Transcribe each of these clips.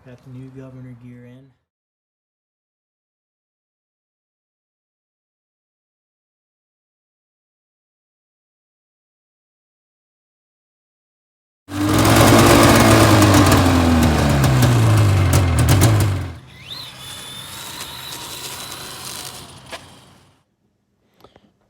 Got the new governor gear in.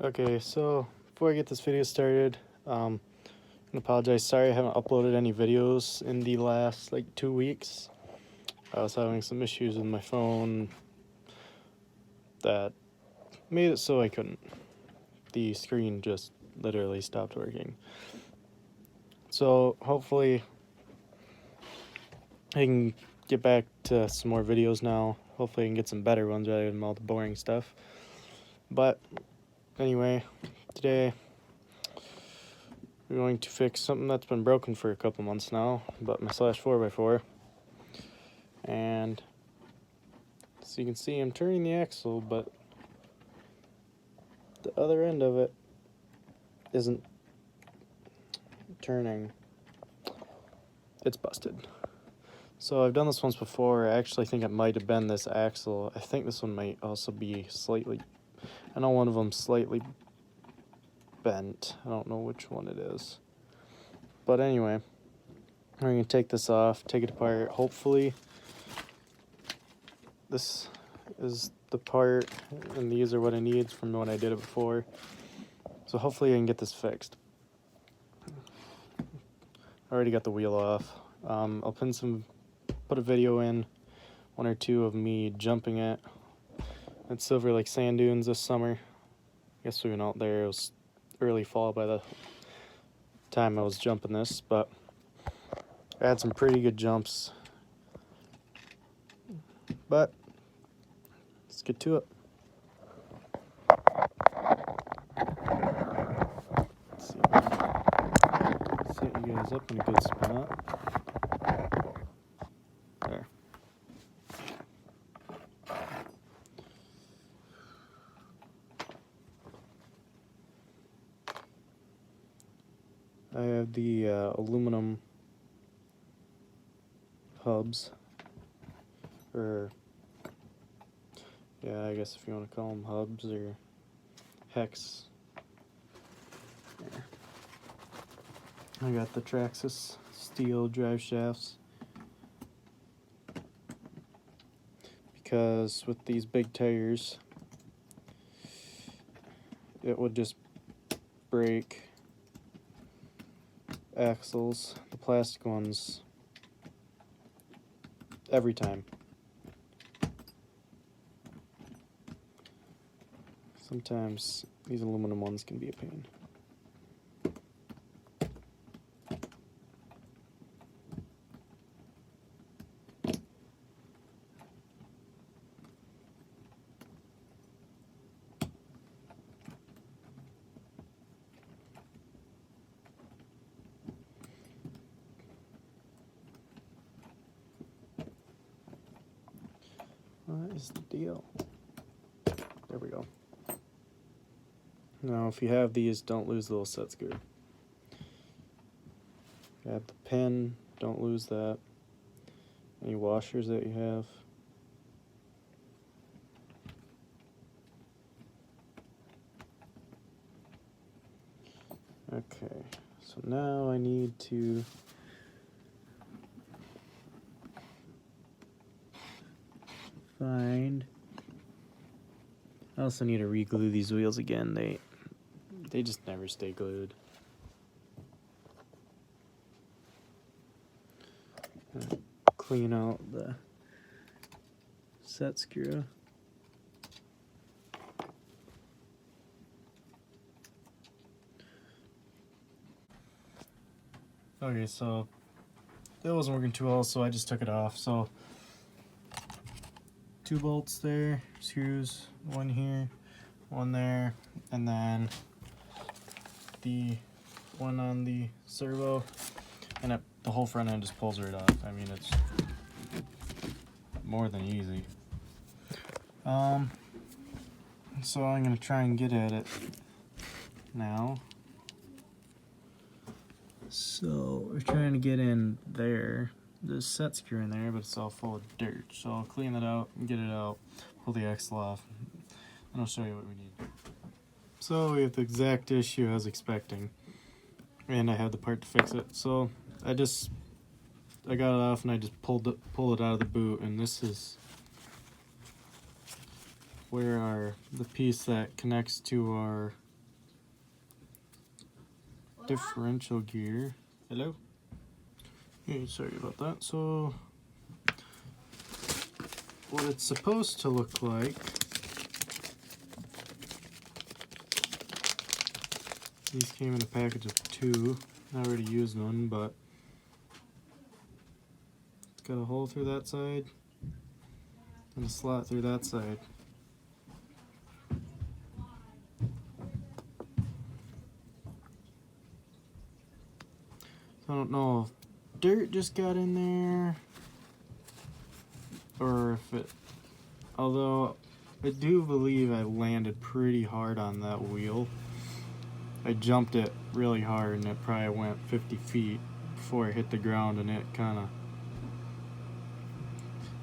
Okay, so before I get this video started, I apologize. Sorry I haven't uploaded any videos in the last 2 weeks. I was having some issues with my phone that made it so I couldn't. The screen just literally stopped working. So hopefully I can get back to some more videos now. Hopefully I can get some better ones rather than all the boring stuff. But anyway, today we're going to fix something that's been broken for a couple months now, but my slash 4x4. And so you can see I'm turning the axle, but the other end of it isn't turning. It's busted. So I've done this once before. I actually think it might have been this axle. I think this one might also be slightly, I know one of them's slightly bent. I don't know which one it is. But anyway, we're going to take this off, take it apart. Hopefully this is the part, and these are what I need from when I did it before. So hopefully I can get this fixed. I already got the wheel off. I'll put a video in, one or two of me jumping it at Silver Lake sand dunes this summer. I guess we went out there. It was early fall by the time I was jumping this, but I had some pretty good jumps. But let's get to it. Let's see. Set you guys up in a good spot. There. I have the aluminum hubs, or yeah, I guess if you want to call them hubs or hex. There. I got the Traxxas steel drive shafts, because with these big tires it would just break axles, the plastic ones, every time. Sometimes these aluminum ones can be a pain. What is the deal? There we go. Now, if you have these, don't lose the little set screw. You have the pin, don't lose that. Any washers that you have. Okay, so now I need to find. I also need to re-glue these wheels again. They just never stay glued. Clean out the set screw. Okay, so that wasn't working too well, so I just took it off. So 2 bolts there, screws, one here, one there, and then the one on the servo, and the whole front end just pulls right off. I mean, it's more than easy. So I'm gonna try and get at it now. So we're trying to get in there. the set screw in there, but it's all full of dirt. So I'll clean that out and get it out, pull the axle off, and I'll show you what we need. So we have the exact issue I was expecting, and I have the part to fix it. So I got it off and I just pull it out of the boot, and this is where the piece that connects to our differential gear. Hello? Hey, sorry about that. So what it's supposed to look like, these came in a package of 2. I already used one, but it's got a hole through that side and a slot through that side. I don't know if dirt just got in there or if it, although I do believe I landed pretty hard on that wheel. I jumped it really hard and it probably went 50 feet before I hit the ground, and it kind of,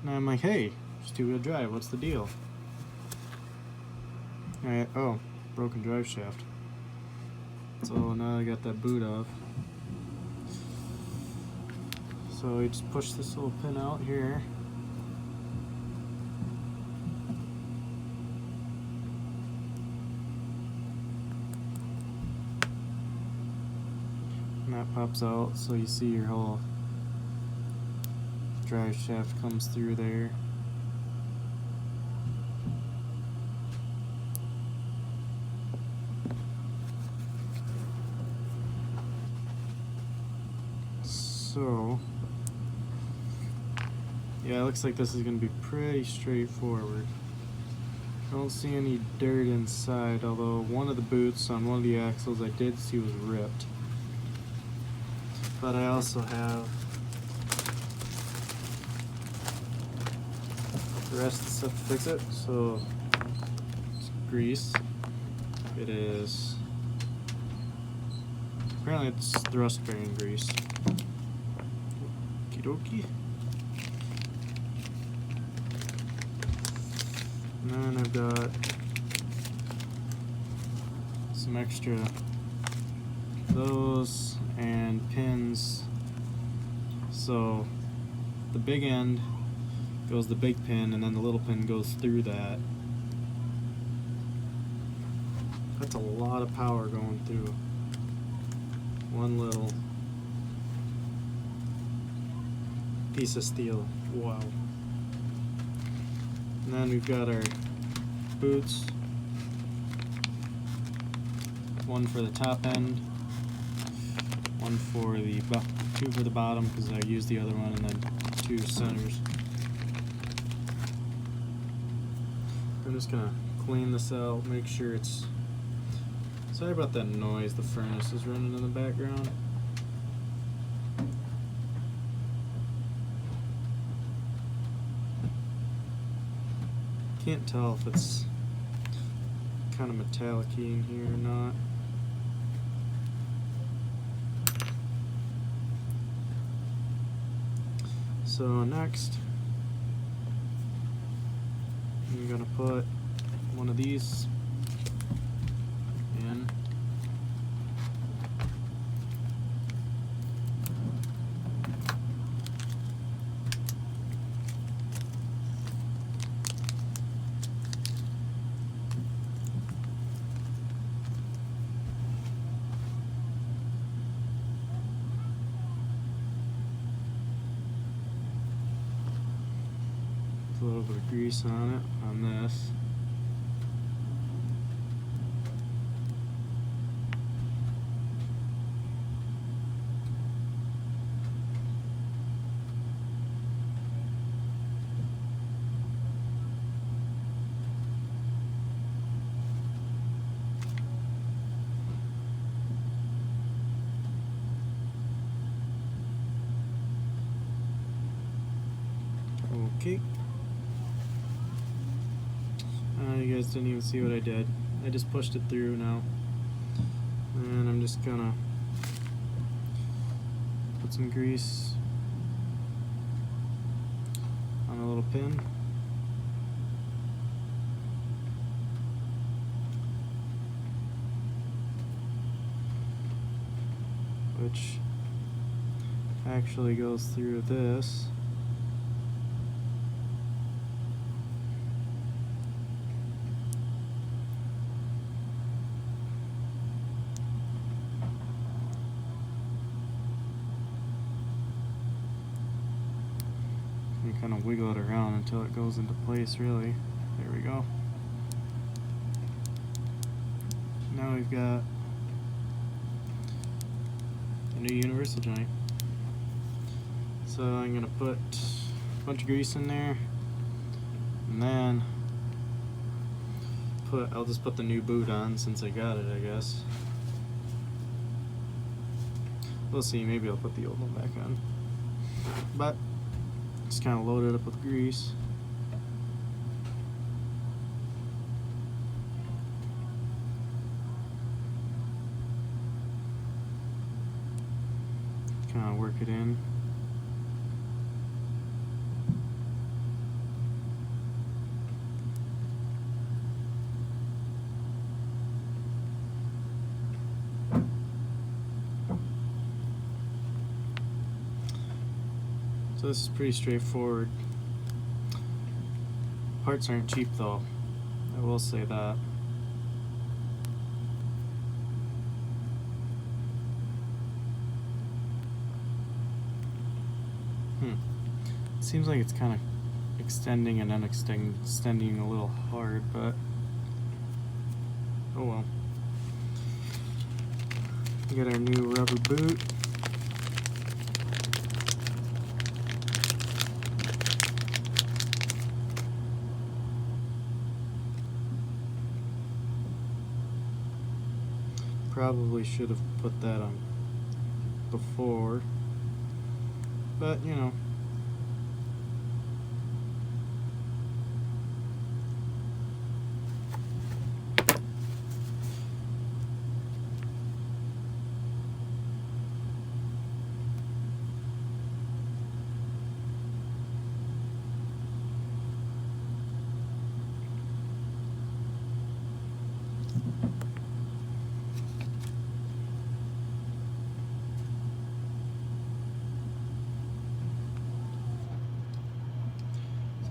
and I'm like, hey, it's 2-wheel drive, what's the deal? Alright, oh, broken drive shaft. So now I got that boot off. So we just push this little pin out here. And that pops out, so you see your whole drive shaft comes through there. So yeah, it looks like this is going to be pretty straightforward. I don't see any dirt inside, although one of the boots on one of the axles I did see was ripped. But I also have the rest of the stuff to fix it. So it's grease. It is, apparently it's thrust bearing grease. Okie dokie. And then I've got some extra those and pins. So the big end goes the big pin, and then the little pin goes through that. That's a lot of power going through one little piece of steel. Wow. And then we've got our boots, one for the top end, one for the 2 for the bottom because I used the other one, and then 2 centers. I'm just gonna clean this out, make sure it's, sorry about that noise, the furnace is running in the background. Can't tell if it's kind of metallic-y in here or not. So next, I'm gonna put one of these in. A little bit of grease on it, on this. Okay. You guys didn't even see what I did. I just pushed it through now. And I'm just gonna put some grease pin. Which actually goes through this. You kind of wiggle it around until it goes into place, really. There we go. Now we've got a new universal joint. So I'm gonna put a bunch of grease in there, and then I'll just put the new boot on since I got it, I guess. We'll see, maybe I'll put the old one back on. But just kind of load it up with grease. Kind of work it in. So this is pretty straightforward. Parts aren't cheap though, I will say that. Seems like it's kind of extending and then extending a little hard, but oh well. We got our new rubber boot. Probably should have put that on before, but you know.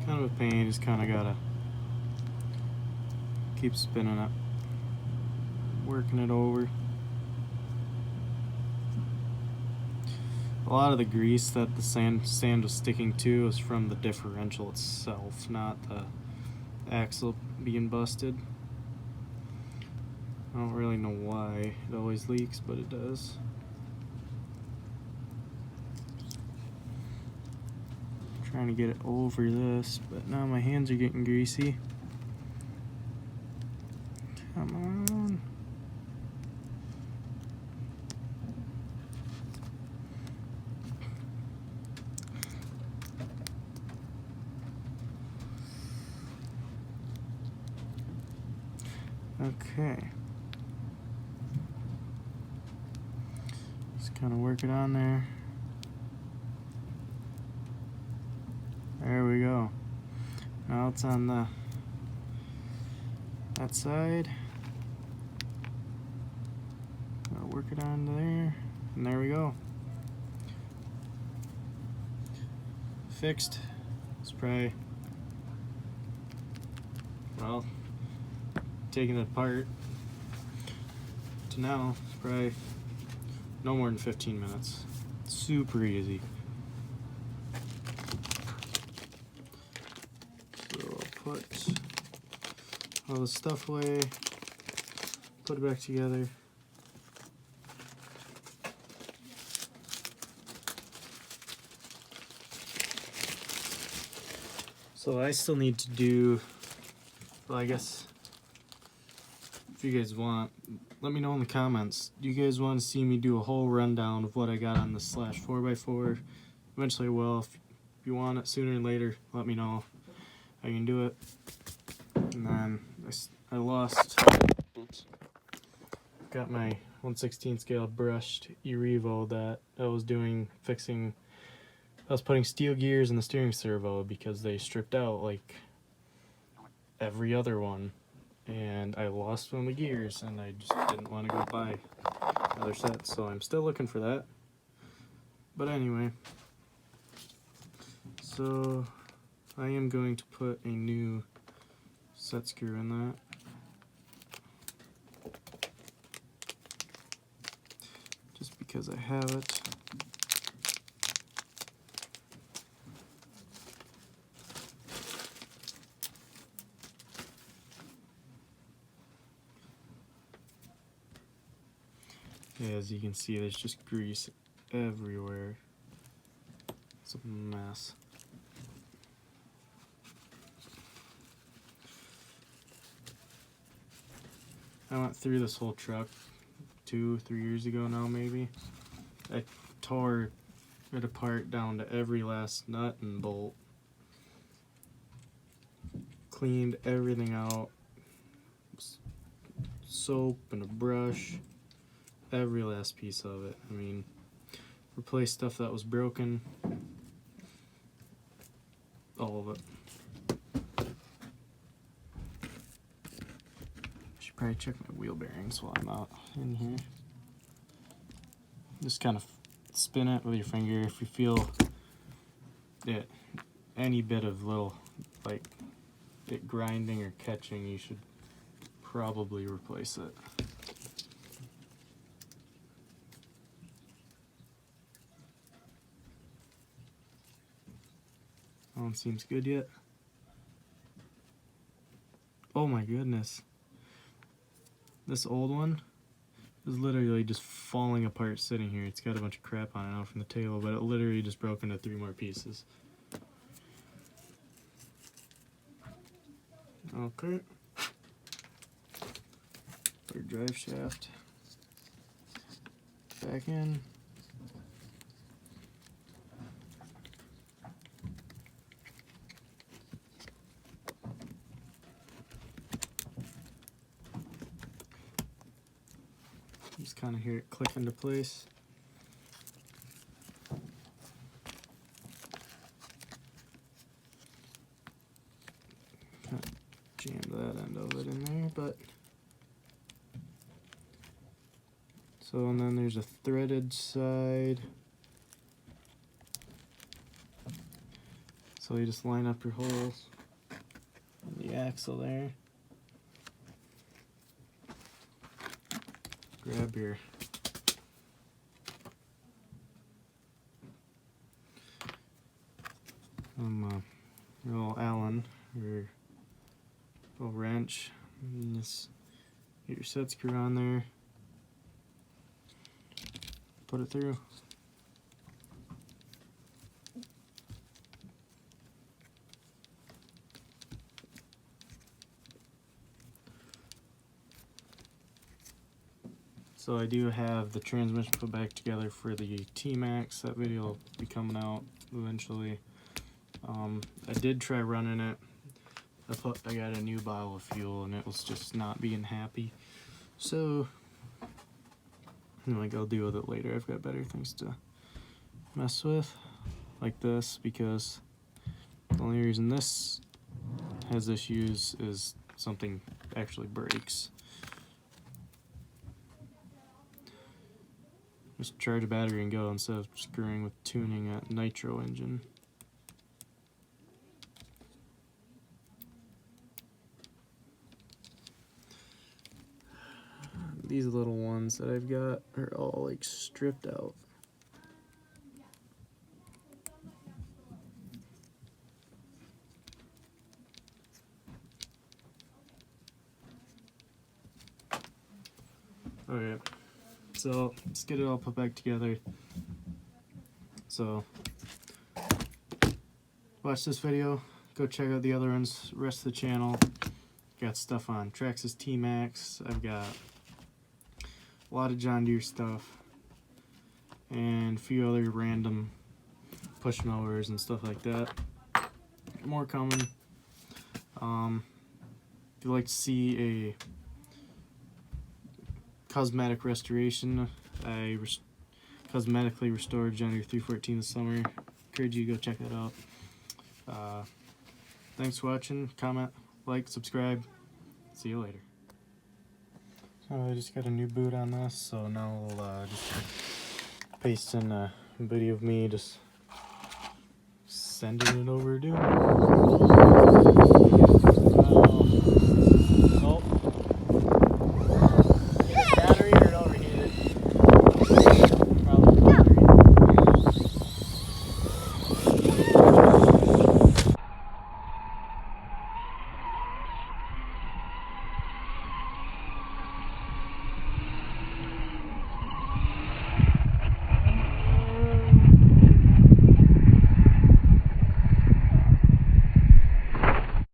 Kind of a pain, just kind of gotta keep spinning it, working it over. A lot of the grease that the sand was sticking to is from the differential itself, not the axle being busted. I don't really know why it always leaks, but it does. Trying to get it over this, but now my hands are getting greasy. Come on. Okay. Just kind of work it on there. There we go. Now it's on that side. I'll work it on there, and there we go. Fixed. It's probably, well, taking it apart to now, it's probably no more than 15 minutes. Super easy. Put all the stuff away, put it back together. So I still need to do, well, I guess if you guys want, let me know in the comments. Do you guys want to see me do a whole rundown of what I got on this Slash 4x4? Eventually I will. If you want it sooner or later, let me know. I can do it. And then I lost, got my 1/16 scale brushed E-Revo that I was doing, fixing I was putting steel gears in the steering servo because they stripped out like every other one, and I lost one of the gears, and I just didn't want to go buy another set, so I'm still looking for that. But anyway, so I am going to put a new set screw in that. Just because I have it. As you can see, there's just grease everywhere. It's a mess. I went through this whole truck 2-3 years ago now, maybe. I tore it apart down to every last nut and bolt. Cleaned everything out. Soap and a brush. Every last piece of it. I mean, replaced stuff that was broken. All of it. Should probably check my wheel bearings while I'm out in here. Just kind of spin it with your finger. If you feel it, any bit of little, like, it grinding or catching, you should probably replace it. That one seems good yet. Oh my goodness. This old one is literally just falling apart sitting here. It's got a bunch of crap on it out from the table, but it literally just broke into 3 more pieces. Okay. Our drive shaft back in. Just kind of hear it click into place. Kind of jammed that end of it in there, but so, and then there's a threaded side. So you just line up your holes on the axle there. Grab your little Allen or little wrench, and just get your set screw on there, put it through. So I do have the transmission put back together for the T-Max. That video will be coming out eventually. I did try running it. I got a new bottle of fuel and it was just not being happy. So I'm like, I'll deal with it later. I've got better things to mess with, like this, because the only reason this has issues is something actually breaks. Just charge a battery and go instead of screwing with tuning a nitro engine. These little ones that I've got are all like stripped out. Okay, so let's get it all put back together. So watch this video, go check out the other ones, rest of the channel. Got stuff on Traxxas T-Max, I've got a lot of John Deere stuff, and a few other random push mowers and stuff like that. More coming. If you'd like to see a cosmetic restoration, I cosmetically restored John Deere 314 this summer. encourage you to go check that out. Thanks for watching. Comment, like, subscribe. See you later. So I just got a new boot on this, so now we'll just paste in a video of me just sending it over to